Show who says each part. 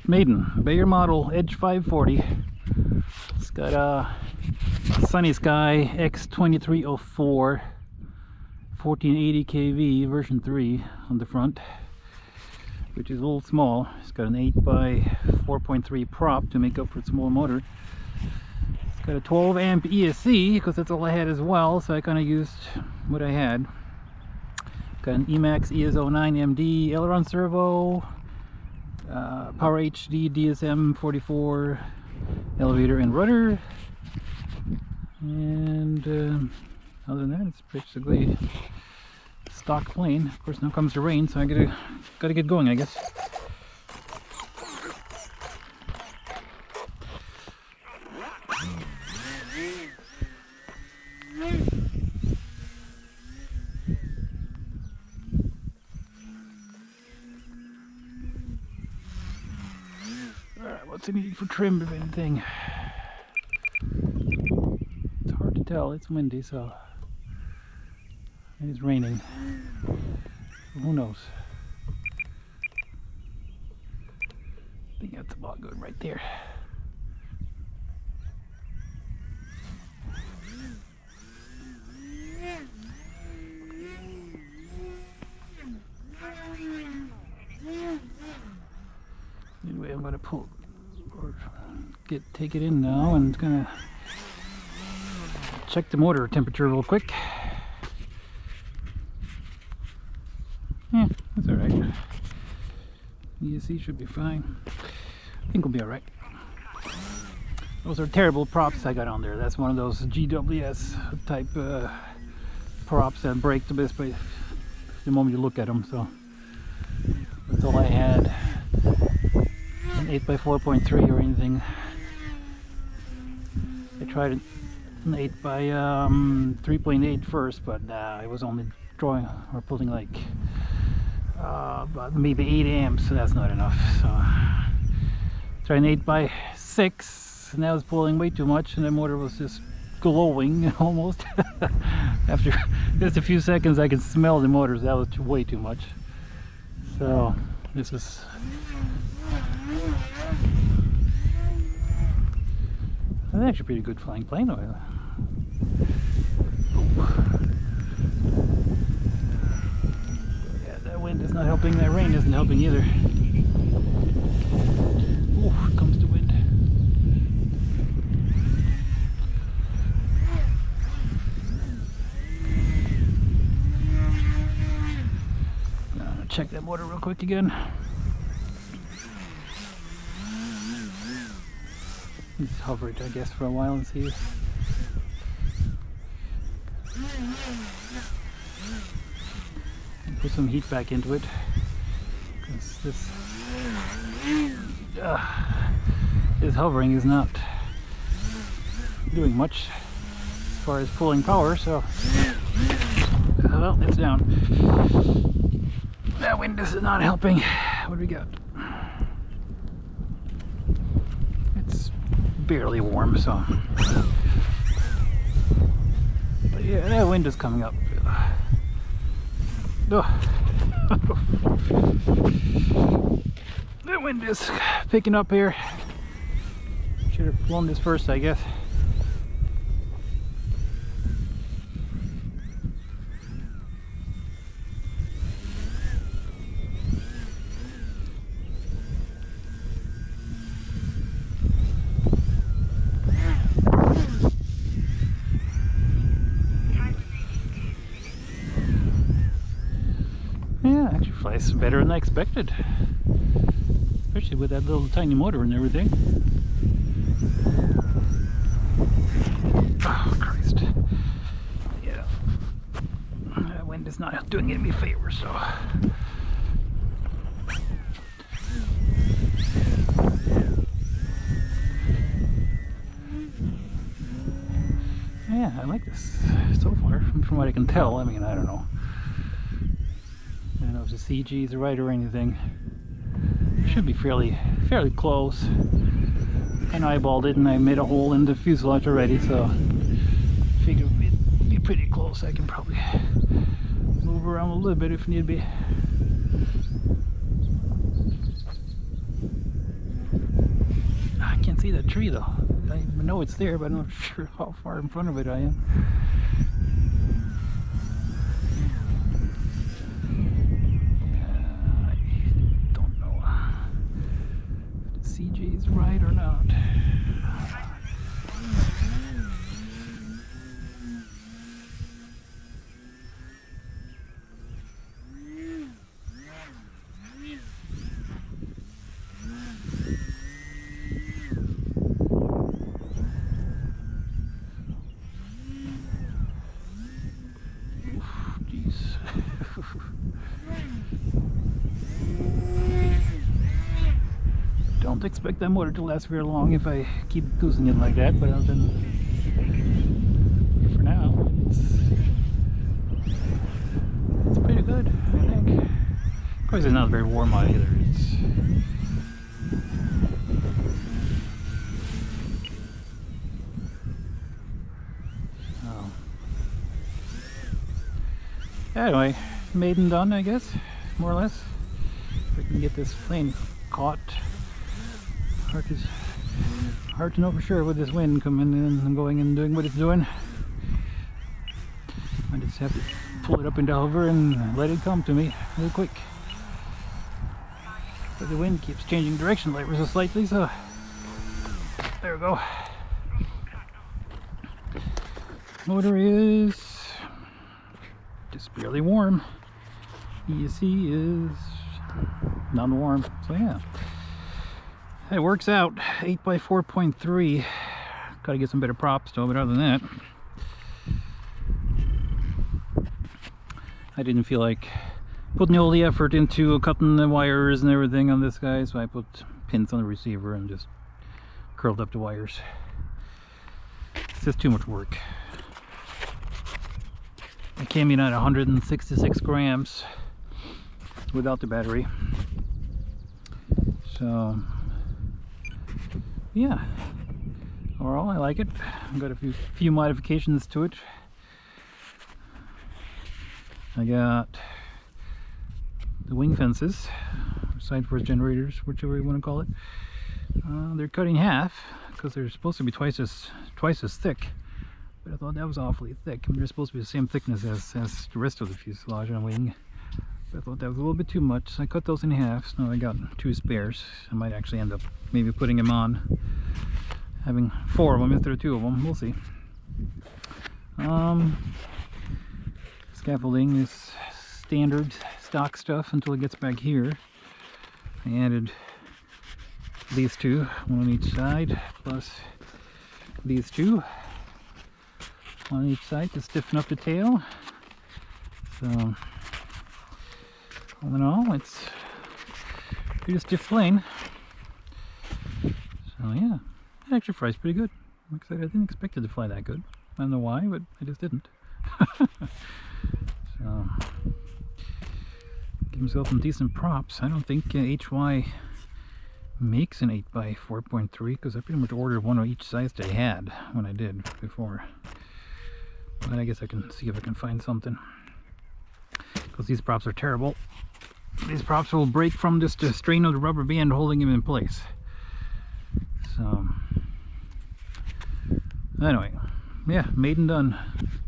Speaker 1: Maiden, Bayer model, Edge 540. It's got a Sunnysky X2304 1480 kV version 3 on the front, which is a little small. It's got an 8 by 4.3 prop to make up for its small motor. It's got a 12 amp ESC because that's all I had as well, so I kind of used what I had. Got an Emax ES09MD aileron servo, Power HD DSM 44 elevator and rudder, and other than that, it's basically stock plane. Of course, now comes the rain, so I gotta get going, I guess. Alright, what's it need for trim, if anything? It's hard to tell. It's windy, so and it's raining. Who knows? I think that's about good right there. Anyway, I'm gonna pull or take it in now, and it's gonna check the motor temperature real quick. Yeah, that's alright. ESC should be fine. I think we'll be alright. Those are terrible props I got on there. That's one of those GWS type props that break the best by the moment you look at them. So that's all I had. An 8 by 4.3 or anything. I tried an 8 by 3.8 first, but I was only drawing or pulling like about maybe 8 amps, so that's not enough. So tried an 8 by 6, and that was pulling way too much, and the motor was just glowing almost. After just a few seconds I could smell the motors. That was way too much. So this is actually pretty good flying plane oil. Yeah, that wind is not helping, that rain isn't helping either. Oh, here comes the wind. Now, I'm gonna check that motor real quick again. Just hover it, I guess, for a while and see. Put some heat back into it, because this hovering is not doing much as far as pulling power. So, well, it's down. That wind is not helping. What do we got? It's barely warm, so. But yeah, that wind is coming up. The wind is picking up here. Should have flown this first, I guess. Yeah, actually flies better than I expected, especially with that little tiny motor and everything. Oh Christ! Yeah, that wind is not doing it in my favor, so. Yeah, I like this so far, from what I can tell. I mean, I don't know. I don't know if the CG is right or anything. It should be fairly close. I eyeballed it and I made a hole in the fuselage already, so I figured it'd be pretty close. I can probably move around a little bit if need be. see that tree though. I know it's there, but I'm not sure how far in front of it I am. Yeah, I don't know if the CJ is right or not. Don't expect that motor to last very long if I keep goosing it like that, but then for now it's pretty good, I think. Of course, it's not very warm out either. Anyway, maiden done, I guess, more or less. If I can get this plane caught. Hard to know for sure with this wind coming in and going and doing what it's doing. I just have to pull it up into hover and let it come to me real quick. But the wind keeps changing direction ever so slightly, so there we go. Motor is just barely warm. ESC is not warm, so yeah. It works out. 8 by 4.3. Gotta get some better props though, but other than that, I didn't feel like putting all the effort into cutting the wires and everything on this guy, so I put pins on the receiver and just curled up the wires. It's just too much work. It came in at 166 grams without the battery. So yeah, overall I like it. I've got a few modifications to it. I got the wing fences, side force generators, whichever you want to call it. They're cut in half because they're supposed to be twice as thick. But I thought that was awfully thick. I mean, they're supposed to be the same thickness as the rest of the fuselage on wing. But I thought that was a little bit too much, so I cut those in half. So now I got 2 spares. I might actually end up maybe putting them on, having 4 of them instead of 2 of them. We'll see. Scaffolding is standard stock stuff until it gets back here. I added these 2, one on each side, plus these 2 on each side to stiffen up the tail. So all in all, it's a pretty stiff plane. So yeah, it actually flies pretty good. Like I said, I didn't expect it to fly that good. I don't know why, but I just didn't. So give himself some decent props. I don't think HY makes an 8 by 4.3 because I pretty much ordered one of each size they had when I did before. But I guess I can see if I can find something, because these props are terrible. These props will break from just the strain of the rubber band holding them in place. So anyway, yeah, maiden done.